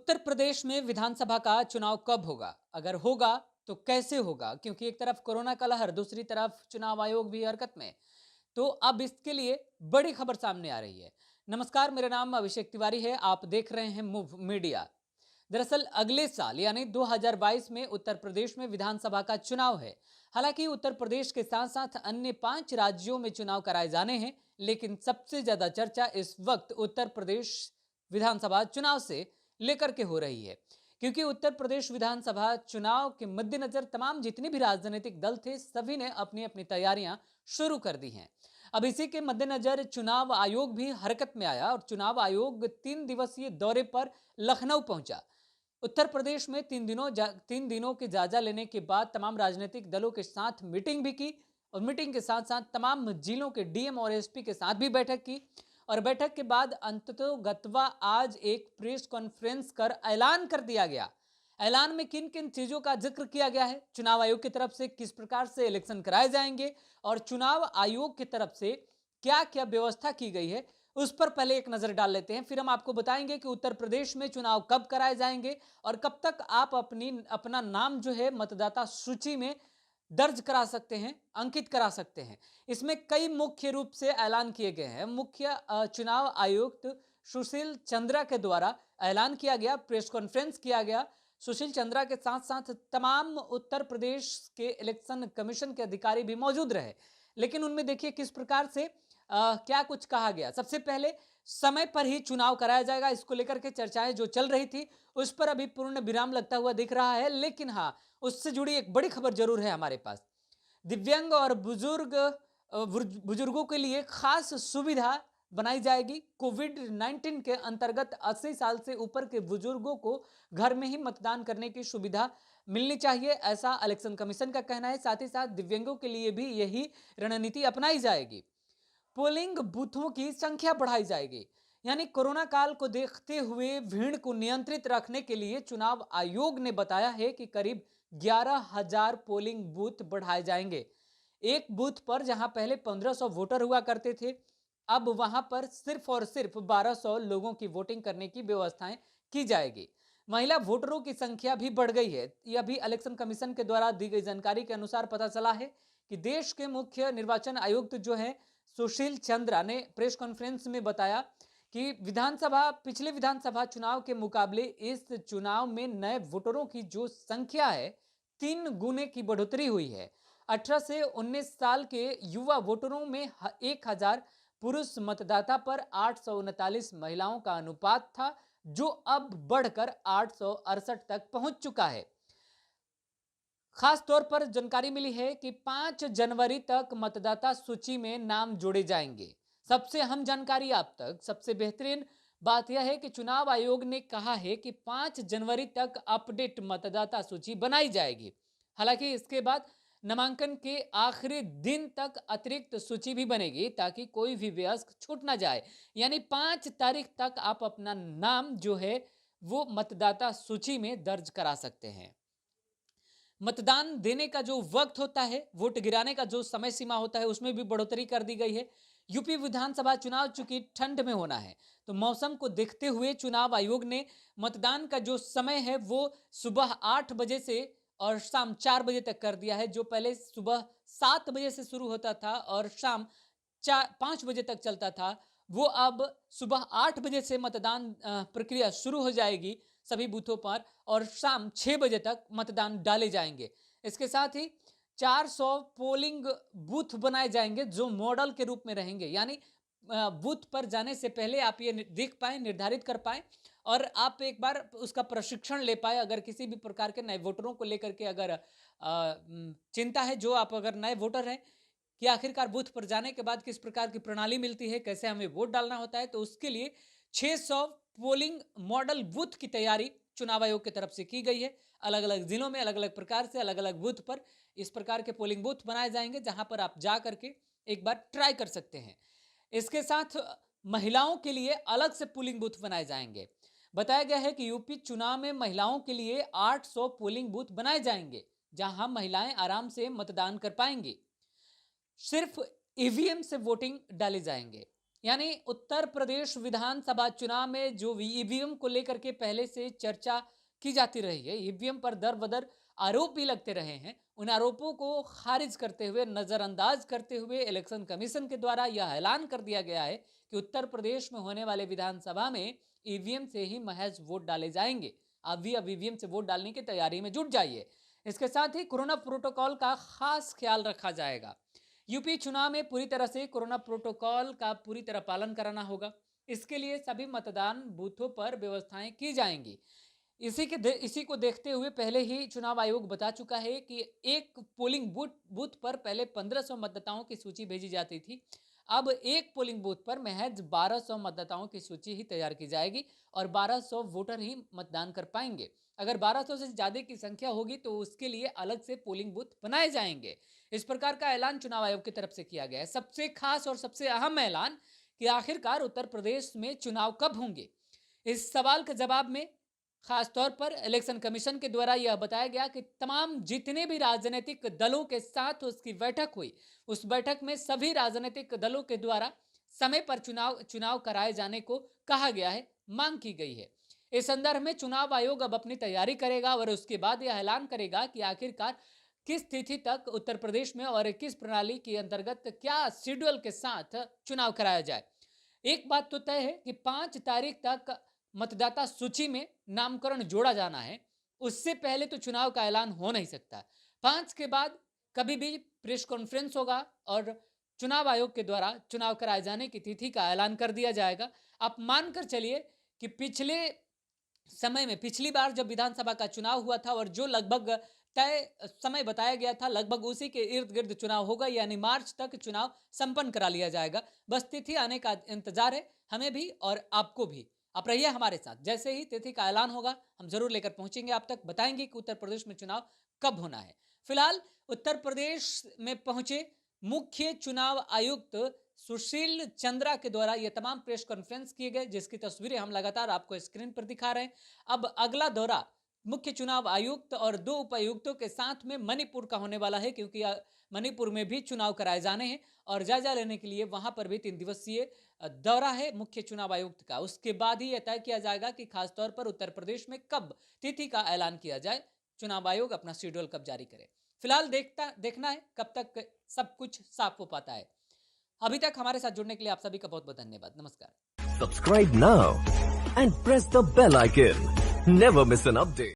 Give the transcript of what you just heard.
उत्तर प्रदेश में विधानसभा का चुनाव कब होगा? अगर होगा तो कैसे होगा? क्योंकि एक तरफ कोरोना का लहर, दूसरी तरफ चुनाव आयोग भी हरकत में। तो अब इसके लिए बड़ी खबर सामने आ रही है। नमस्कार, मेरा नाम अभिषेक तिवारी है। आप देख रहे हैं मूव मीडिया। दरअसल अगले साल यानी 2022 में उत्तर प्रदेश में विधानसभा का चुनाव है। हालांकि उत्तर प्रदेश के साथ साथ अन्य 5 राज्यों में चुनाव कराए जाने हैं, लेकिन सबसे ज्यादा चर्चा इस वक्त उत्तर प्रदेश विधानसभा चुनाव से लेकर के हो रही है। क्योंकि उत्तर प्रदेश विधानसभा चुनाव के मद्देनजर तमाम जितने भी राजनीतिक दल थे, सभी ने अपनी अपनी तैयारियां शुरू कर दी हैं। अब इसी के मद्देनजर चुनाव आयोग भी हरकत में आया और चुनाव आयोग 3 दिवसीय दौरे पर लखनऊ पहुंचा। उत्तर प्रदेश में 3 दिनों के जायजा लेने के बाद तमाम राजनीतिक दलों के साथ मीटिंग भी की और मीटिंग के साथ साथ तमाम जिलों के डीएम और एसपी के साथ भी बैठक की। और बैठक के बाद अंततोगत्वा आज एक प्रेस कॉन्फ्रेंस कर ऐलान कर दिया गया। ऐलान में किन किन चीजों का जिक्र किया गया है, चुनाव आयोग की तरफ से किस प्रकार से इलेक्शन कराए जाएंगे और चुनाव आयोग की तरफ से क्या क्या व्यवस्था की गई है, उस पर पहले एक नजर डाल लेते हैं। फिर हम आपको बताएंगे कि उत्तर प्रदेश में चुनाव कब कराए जाएंगे और कब तक आप अपना नाम जो है मतदाता सूची में दर्ज करा सकते हैं, अंकित करा सकते हैं। इसमें कई मुख्य रूप से ऐलान किए गए हैं। मुख्य चुनाव आयुक्त सुशील चंद्रा के द्वारा ऐलान किया गया, प्रेस कॉन्फ्रेंस किया गया। सुशील चंद्रा के साथ साथ तमाम उत्तर प्रदेश के इलेक्शन कमीशन के अधिकारी भी मौजूद रहे। लेकिन उनमें देखिए किस प्रकार से क्या कुछ कहा गया। सबसे पहले समय पर ही चुनाव कराया जाएगा, इसको लेकर के चर्चाएं जो चल रही थी उस पर अभी पूर्ण विराम लगता हुआ दिख रहा है। लेकिन हाँ, उससे जुड़ी एक बड़ी खबर जरूर है हमारे पास। दिव्यांग और बुजुर्गों के लिए खास सुविधा बनाई जाएगी। कोविड 19 के अंतर्गत 80 साल से ऊपर के बुजुर्गों को घर में ही मतदान करने की सुविधा मिलनी चाहिए, ऐसा इलेक्शन कमीशन का कहना है। साथ ही साथ दिव्यांगों के लिए भी यही रणनीति अपनाई जाएगी। पोलिंग बूथों की संख्या बढ़ाई जाएगी। यानी कोरोना काल को देखते हुए भीड़ को नियंत्रित रखने के लिए चुनाव आयोग ने बताया है कि करीब 11,000 पोलिंग बूथ बढ़ाए जाएंगे। एक बूथ पर जहां पहले 1,500 वोटर हुआ करते थे, अब वहां पर सिर्फ और सिर्फ 1,200 लोगों की वोटिंग करने की व्यवस्थाएं की जाएगी। महिला वोटरों की संख्या भी बढ़ गई है। यह भी इलेक्शन कमीशन के द्वारा दी गई जानकारी के अनुसार पता चला है कि देश के मुख्य निर्वाचन आयुक्त जो है सुशील चंद्रा ने प्रेस कॉन्फ्रेंस में बताया कि पिछले विधानसभा चुनाव के मुकाबले इस चुनाव में नए वोटरों की जो संख्या है, 3 गुने की बढ़ोतरी हुई है। 18 से 19 साल के युवा वोटरों में 1,000 पुरुष मतदाता पर 839 महिलाओं का अनुपात था, जो अब बढ़कर 868 तक पहुंच चुका है। खास तौर पर जानकारी मिली है कि 5 जनवरी तक मतदाता सूची में नाम जोड़े जाएंगे। सबसे अहम जानकारी आप तक, सबसे बेहतरीन बात यह है कि चुनाव आयोग ने कहा है कि 5 जनवरी तक अपडेट मतदाता सूची बनाई जाएगी। हालांकि इसके बाद नामांकन के आखिरी दिन तक अतिरिक्त सूची भी बनेगी ताकि कोई भी वयस्क छूट ना जाए। यानी 5 तारीख तक आप अपना नाम जो है वो मतदाता सूची में दर्ज करा सकते हैं। मतदान देने का जो वक्त होता है, वोट गिराने का जो समय सीमा होता है, उसमें भी बढ़ोतरी कर दी गई है। यूपी विधानसभा चुनाव चूंकि ठंड में होना है, तो मौसम को देखते हुए चुनाव आयोग ने मतदान का जो समय है वो सुबह 8 बजे से और शाम 4 बजे तक कर दिया है। जो पहले सुबह 7 बजे से शुरू होता था और शाम 5 बजे तक चलता था, वो अब सुबह 8 बजे से मतदान प्रक्रिया शुरू हो जाएगी सभी बूथों पर और शाम 6 बजे तक मतदान डाले जाएंगे। इसके साथ ही 400 पोलिंग बूथ बनाए जाएंगे जो मॉडल के रूप में रहेंगे। यानी बूथ पर जाने से पहले आप ये देख पाए, निर्धारित कर पाए और आप एक बार उसका प्रशिक्षण ले पाए। अगर किसी भी प्रकार के नए वोटरों को लेकर के अगर चिंता है, जो आप अगर नए वोटर हैं कि आखिरकार बूथ पर जाने के बाद किस प्रकार की प्रणाली मिलती है, कैसे हमें वोट डालना होता है, तो उसके लिए 600 पोलिंग मॉडल बूथ की तैयारी चुनाव आयोग की तरफ से की गई है। अलग अलग जिलों में अलग अलग प्रकार से अलग अलग बूथ पर इस प्रकार के पोलिंग बूथ बनाए जाएंगे, जहां पर आप जा करके एक बार ट्राई कर सकते हैं। इसके साथ महिलाओं के लिए अलग से पोलिंग बूथ बनाए जाएंगे। बताया गया है कि यूपी चुनाव में महिलाओं के लिए 800 पोलिंग बूथ बनाए जाएंगे, जहां महिलाएं आराम से मतदान कर पाएंगी। सिर्फ ईवीएम से वोटिंग डाले जाएंगे। यानी उत्तर प्रदेश विधानसभा चुनाव में जो ईवीएम को लेकर के पहले से चर्चा की जाती रही है, ईवीएम पर दर बदर आरोप भी लगते रहे हैं, उन आरोपों को खारिज करते हुए, नजरअंदाज करते हुए इलेक्शन कमीशन के द्वारा यह ऐलान कर दिया गया है कि उत्तर प्रदेश में होने वाले विधानसभा में ईवीएम से ही महज वोट डाले जाएंगे। आप भी अब ईवीएम से वोट डालने की तैयारी में जुट जाइए। इसके साथ ही कोरोना प्रोटोकॉल का खास ख्याल रखा जाएगा। यूपी चुनाव में पूरी तरह से कोरोना प्रोटोकॉल का पूरी तरह पालन कराना होगा। इसके लिए सभी मतदान बूथों पर व्यवस्थाएं की जाएंगी। इसी को देखते हुए पहले ही चुनाव आयोग बता चुका है कि एक पोलिंग बूथ पर पहले 1500 मतदाताओं की सूची भेजी जाती थी। अब एक पोलिंग बूथ पर महज 1200 मतदाताओं की सूची ही तैयार की जाएगी और 1200 वोटर ही मतदान कर पाएंगे। अगर 1200 से ज्यादा की संख्या होगी तो उसके लिए अलग से पोलिंग बूथ बनाए जाएंगे। इस प्रकार का ऐलान चुनाव आयोग की तरफ से किया गया है। सबसे खास और सबसे अहम ऐलान कि आखिरकार उत्तर प्रदेश में चुनाव कब होंगे, इस सवाल के जवाब में खासतौर पर इलेक्शन कमीशन के द्वारा यह बताया गया कि तमाम जितने भी राजनीतिक दलों के साथ उसकी बैठक हुई, उस बैठक में सभी राजनीतिक दलों के द्वारा समय पर चुनाव कराए जाने को कहा गया है, मांग की गई है। इस संदर्भ में चुनाव आयोग अब अपनी तैयारी करेगा और उसके बाद यह ऐलान करेगा कि आखिरकार किस तिथि तक उत्तर प्रदेश में और किस प्रणाली के अंतर्गत क्या शेड्यूल के साथ चुनाव कराया जाए। एक बात तो तय है कि 5 तारीख तक मतदाता सूची में नामकरण जोड़ा जाना है, उससे पहले तो चुनाव का ऐलान हो नहीं सकता। 5 के बाद कभी भी प्रेस कॉन्फ्रेंस होगा और चुनाव आयोग के द्वारा चुनाव कराए जाने की तिथि का ऐलान कर दिया जाएगा। आप मानकर चलिए कि पिछले समय में पिछली बार जब विधानसभा का चुनाव हुआ था और जो लगभग तय समय बताया गया था, लगभग उसी के इर्द गिर्द चुनाव होगा, यानी मार्च तक चुनाव संपन्न करा लिया जाएगा। बस तिथि आने का इंतजार है हमें भी और आपको भी। आप रहिए हमारे साथ, जैसे ही तिथि का ऐलान होगा हम जरूर लेकर पहुंचेंगे आप तक, बताएंगे कि उत्तर प्रदेश में चुनाव कब होना है। फिलहाल उत्तर प्रदेश में पहुंचे मुख्य चुनाव आयुक्त सुशील चंद्रा के द्वारा ये तमाम प्रेस कॉन्फ्रेंस किए गए, जिसकी तस्वीरें हम लगातार आपको स्क्रीन पर दिखा रहे हैं। अब अगला दौरा मुख्य चुनाव आयुक्त और 2 उपायुक्तों के साथ में मणिपुर का होने वाला है, क्योंकि मणिपुर में भी चुनाव कराए जाने हैं और जायजा लेने के लिए वहां पर भी 3 दिवसीय दौरा है मुख्य चुनाव आयुक्त का। उसके बाद ही यह तय किया जाएगा कि खासतौर पर उत्तर प्रदेश में कब तिथि का ऐलान किया जाए, चुनाव आयोग अपना शेड्यूल कब जारी करे। फिलहाल देखना है कब तक सब कुछ साफ हो पाता है। अभी तक हमारे साथ जुड़ने के लिए आप सभी का बहुत बहुत धन्यवाद। नमस्कार। Subscribe now and press the bell icon. Never miss an update.